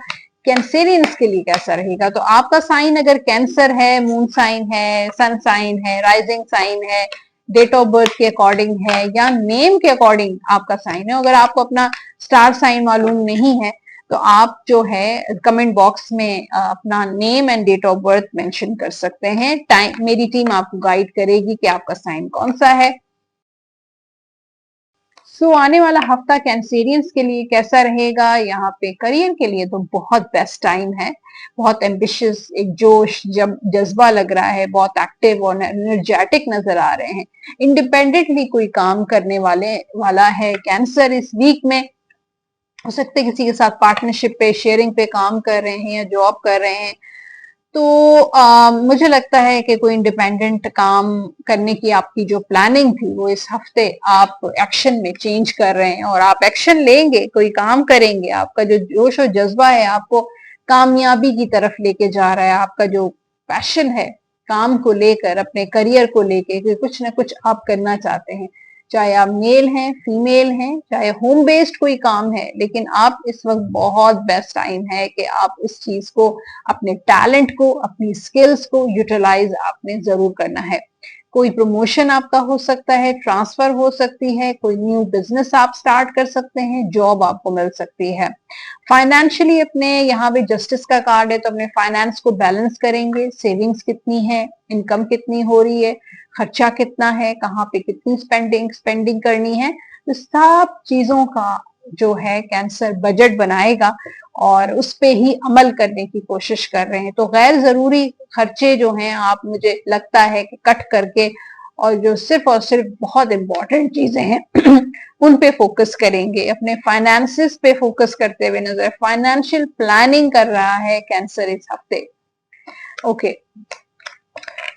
कैंसेरियंस के लिए कैसा रहेगा। तो आपका साइन अगर कैंसर है, मून साइन है, सन साइन है, राइजिंग साइन है, डेट ऑफ बर्थ के अकॉर्डिंग है या नेम के अकॉर्डिंग आपका साइन है, अगर आपको अपना स्टार साइन मालूम नहीं है तो आप जो है कमेंट बॉक्स में अपना name and date of birth mention कर सकते हैं। टाइम मेरी टीम आपको गाइड करेगी कि आपका साइन कौन सा है। आने वाला हफ्ता कैंसेरियंस के लिए कैसा रहेगा? यहाँ पे करियर के लिए तो बहुत बेस्ट टाइम है, बहुत एम्बिशियस, एक जोश, जब जज्बा लग रहा है, बहुत एक्टिव और एनर्जेटिक नजर आ रहे हैं। इंडिपेंडेंटली कोई काम करने वाला है कैंसर इस वीक में। हो सकता है किसी के साथ पार्टनरशिप पे, शेयरिंग पे काम कर रहे हैं या जॉब कर रहे हैं। तो मुझे लगता है कि कोई इंडिपेंडेंट काम करने की आपकी जो प्लानिंग थी वो इस हफ्ते आप एक्शन में चेंज कर रहे हैं, और आप एक्शन लेंगे, कोई काम करेंगे। आपका जो जोश और जज्बा है आपको कामयाबी की तरफ लेके जा रहा है। आपका जो पैशन है काम को लेकर, अपने करियर को लेकर, कि कुछ ना कुछ आप करना चाहते हैं, चाहे आप मेल हैं, फीमेल हैं, चाहे होम बेस्ड कोई काम है, लेकिन आप इस वक्त बहुत बेस्ट टाइम है कि आप इस चीज को, अपने टैलेंट को, अपनी स्किल्स को यूटिलाइज आपने जरूर करना है। कोई प्रमोशन आपका हो सकता है, ट्रांसफर हो सकती है, कोई न्यू बिजनेस आप स्टार्ट कर सकते हैं, जॉब आपको मिल सकती है। फाइनेंशियली अपने यहाँ पे जस्टिस का कार्ड है, तो अपने फाइनेंस को बैलेंस करेंगे। सेविंग्स कितनी है, इनकम कितनी हो रही है, खर्चा कितना है, कहाँ पे कितनी स्पेंडिंग करनी है, तो सब चीजों का जो है कैंसर बजट बनाएगा और उस पे ही अमल करने की कोशिश कर रहे हैं। तो गैर जरूरी खर्चे जो हैं आप, मुझे लगता है कि कट करके, और जो सिर्फ और सिर्फ बहुत इंपॉर्टेंट चीजें हैं उन पे फोकस करेंगे। अपने फाइनेंसिस पे फोकस करते हुए नजर, फाइनेंशियल प्लानिंग कर रहा है कैंसर इस हफ्ते। ओके,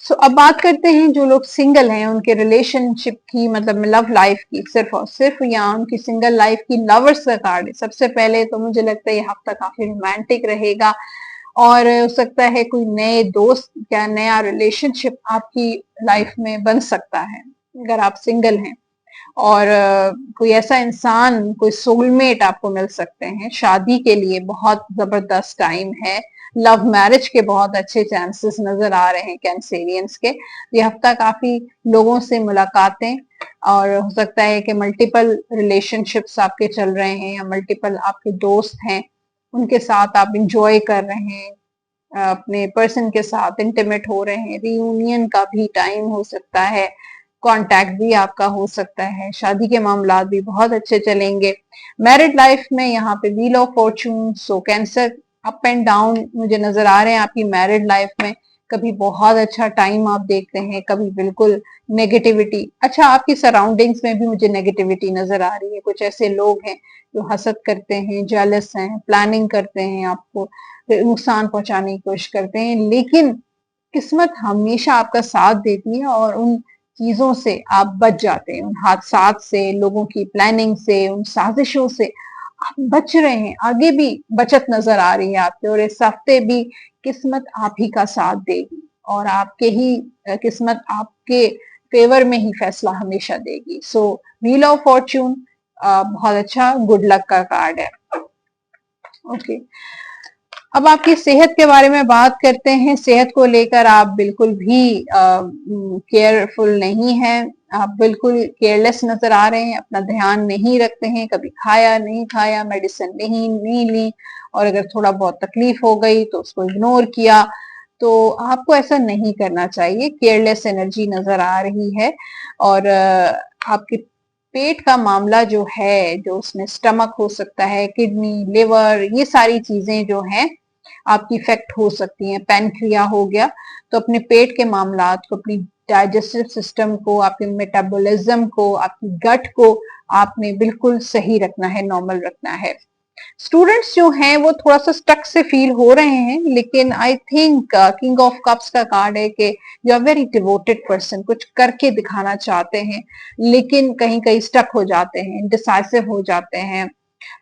सो अब बात करते हैं जो लोग सिंगल हैं उनके रिलेशनशिप की, मतलब लव लाइफ की, सिर्फ और सिर्फ यहाँ उनकी सिंगल लाइफ की लवर्स का कार्ड है। सबसे पहले तो मुझे लगता है ये हफ्ता काफी रोमांटिक रहेगा और हो सकता है कोई नए दोस्त या नया रिलेशनशिप आपकी लाइफ में बन सकता है अगर आप सिंगल हैं। और कोई ऐसा इंसान, कोई सोलमेट आपको मिल सकते हैं। शादी के लिए बहुत जबरदस्त टाइम है। लव मैरिज के बहुत अच्छे चांसेस नजर आ रहे हैं कैंसेरियंस के। ये हफ्ता काफी लोगों से मुलाकातें, और हो सकता है कि मल्टीपल रिलेशनशिप्स आपके चल रहे हैं या मल्टीपल आपके दोस्त हैं, उनके साथ आप इंजॉय कर रहे हैं, अपने पर्सन के साथ इंटीमेट हो रहे हैं। रियूनियन का भी टाइम हो सकता है, कांटेक्ट भी आपका हो सकता है। शादी के मामला भी बहुत अच्छे चलेंगे। मैरिड लाइफ में यहाँ पे wheel of Fortune, so cancer up and down मुझे नजर आ रहे हैं आपकी मैरिड लाइफ में। कभी बहुत अच्छा टाइम आप देखते हैं, कभी बिल्कुल नेगेटिविटी। अच्छा, आपकी सराउंडिंग्स में भी मुझे नेगेटिविटी नजर आ रही है। कुछ ऐसे लोग हैं जो हसद करते हैं, जेलस हैं, प्लानिंग करते हैं, आपको नुकसान पहुंचाने की कोशिश करते हैं, लेकिन किस्मत हमेशा आपका साथ देती है और उन चीजों से आप बच जाते हैं, उन हादसात से, लोगों की प्लानिंग से, उन साजिशों से आप बच रहे हैं। आगे भी बचत नजर आ रही है आपके, और इस हफ्ते भी किस्मत आप ही का साथ देगी और आपके ही किस्मत आपके फेवर में ही फैसला हमेशा देगी। सो व्हील ऑफ फॉर्चून बहुत अच्छा गुड लक का कार्ड है। ओके, अब आपकी सेहत के बारे में बात करते हैं। सेहत को लेकर आप बिल्कुल भी केयरफुल नहीं हैं, आप बिल्कुल केयरलेस नजर आ रहे हैं, अपना ध्यान नहीं रखते हैं। कभी खाया नहीं खाया, मेडिसिन नहीं ली, और अगर थोड़ा बहुत तकलीफ हो गई तो उसको इग्नोर किया। तो आपको ऐसा नहीं करना चाहिए। केयरलेस एनर्जी नजर आ रही है। और आपके पेट का मामला जो है, जो उसमें स्टमक हो सकता है, किडनी, लिवर, ये सारी चीजें जो हैं आपकी इफेक्ट हो सकती हैं। पैनक्रिया हो गया, तो अपने पेट के मामला को, अपनी डाइजेस्टिव सिस्टम को, आपके मेटाबॉलिज्म को, आपकी गट को आपने बिल्कुल सही रखना है, नॉर्मल रखना है। स्टूडेंट्स जो हैं वो थोड़ा सा स्टक से फील हो रहे हैं, लेकिन I think king of cups का कार्ड है कि you are very devoted person, कुछ करके दिखाना चाहते हैं, लेकिन कहीं कहीं स्टक हो जाते हैं, डिसाइसिव हो जाते हैं।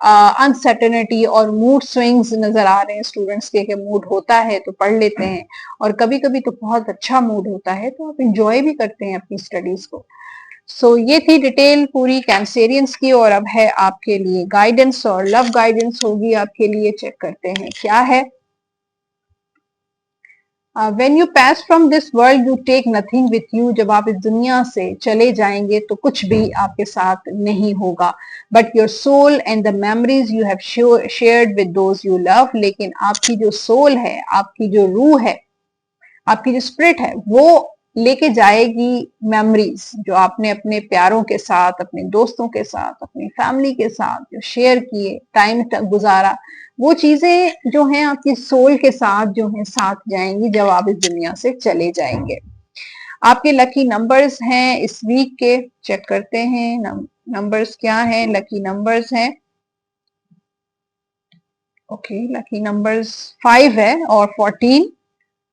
अनसर्टेनिटी और मूड स्विंग्स नजर आ रहे हैं स्टूडेंट्स के, मूड होता है तो पढ़ लेते हैं, और कभी कभी तो बहुत अच्छा मूड होता है तो आप इंजॉय भी करते हैं अपनी स्टडीज को। सो ये थी डिटेल पूरी कैंसेरियंस की, और अब है आपके लिए गाइडेंस, और लव गाइडेंस होगी आपके लिए। चेक करते हैं क्या है। When you pass from this world you take nothing with you. जब आप इस दुनिया से चले जाएंगे तो कुछ भी आपके साथ नहीं होगा, but your soul and the memories you have shared with those you love. लेकिन आपकी जो सोल है, आपकी जो रूह है, आपकी जो स्पिरिट है, वो लेके जाएगी मेमोरीज जो आपने अपने प्यारों के साथ, अपने दोस्तों के साथ, अपनी फैमिली के साथ जो शेयर किए, टाइम गुजारा, वो चीजें जो हैं आपकी सोल के साथ जो हैं साथ जाएंगी जब आप इस दुनिया से चले जाएंगे। आपके लकी नंबर्स हैं इस वीक के, चेक करते हैं नंबर्स क्या हैं। लकी नंबर्स हैं, ओके, लकी नंबर्स 5 है और 14,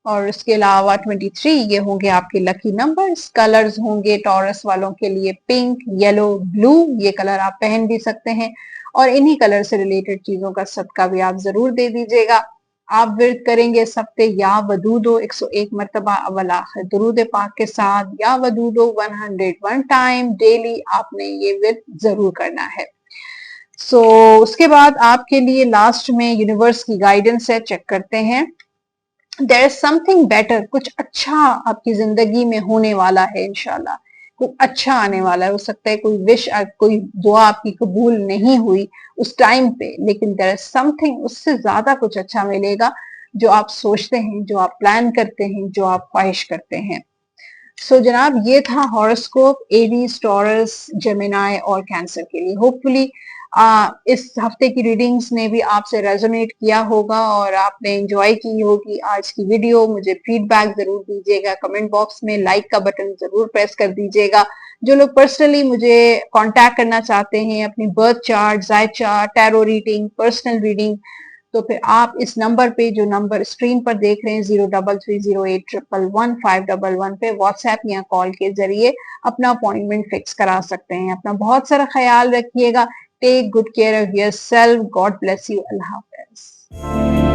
और इसके अलावा 23, ये होंगे आपके लकी नंबर्स। कलर्स होंगे टॉरस वालों के लिए पिंक, येलो, ब्लू, ये कलर आप पहन भी सकते हैं, और इन्हीं कलर से रिलेटेड चीजों का सदका भी आप जरूर दे दीजिएगा। आप विर्द करेंगे इस हफ्ते या वदूदो 101 मरतबा अव्वल आखिर दुरूद पाक के साथ, या वदूदो 101 टाइम डेली आपने ये विर्द जरूर करना है। सो उसके बाद आपके लिए लास्ट में यूनिवर्स की गाइडेंस है, चेक करते हैं। देयर इज समथिंग बेटर, कुछ अच्छा आपकी जिंदगी में होने वाला है इंशाल्लाह। कुछ अच्छा आने वाला है। हो सकता है कोई विश, कोई दुआ आपकी कबूल नहीं हुई उस टाइम पे, लेकिन देयर इज समथिंग, उससे ज्यादा कुछ अच्छा मिलेगा जो आप सोचते हैं, जो आप प्लान करते हैं, जो आप ख्वाहिश करते हैं। सो जनाब, ये था हॉरोस्कोप एरीज, टॉरस, जेमिनाई और कैंसर के लिए। होपफुली इस हफ्ते की रीडिंग्स ने भी आपसे रेजोनेट किया होगा और आपने एंजॉय की होगी आज की वीडियो। मुझे फीडबैक जरूर दीजिएगा कमेंट बॉक्स में, लाइक का बटन जरूर प्रेस कर दीजिएगा। जो लोग पर्सनली मुझे कांटेक्ट करना चाहते हैं, अपनी बर्थ चार्ट, जायद chart, tarot reading, personal reading, तो फिर आप इस नंबर पे, जो नंबर स्क्रीन पर देख रहे हैं 033081111511 पे व्हाट्सएप या कॉल के जरिए अपना अपॉइंटमेंट फिक्स करा सकते हैं। अपना बहुत सारा ख्याल रखिएगा। Take good care of yourself. God bless you. अल्लाह हाफिज।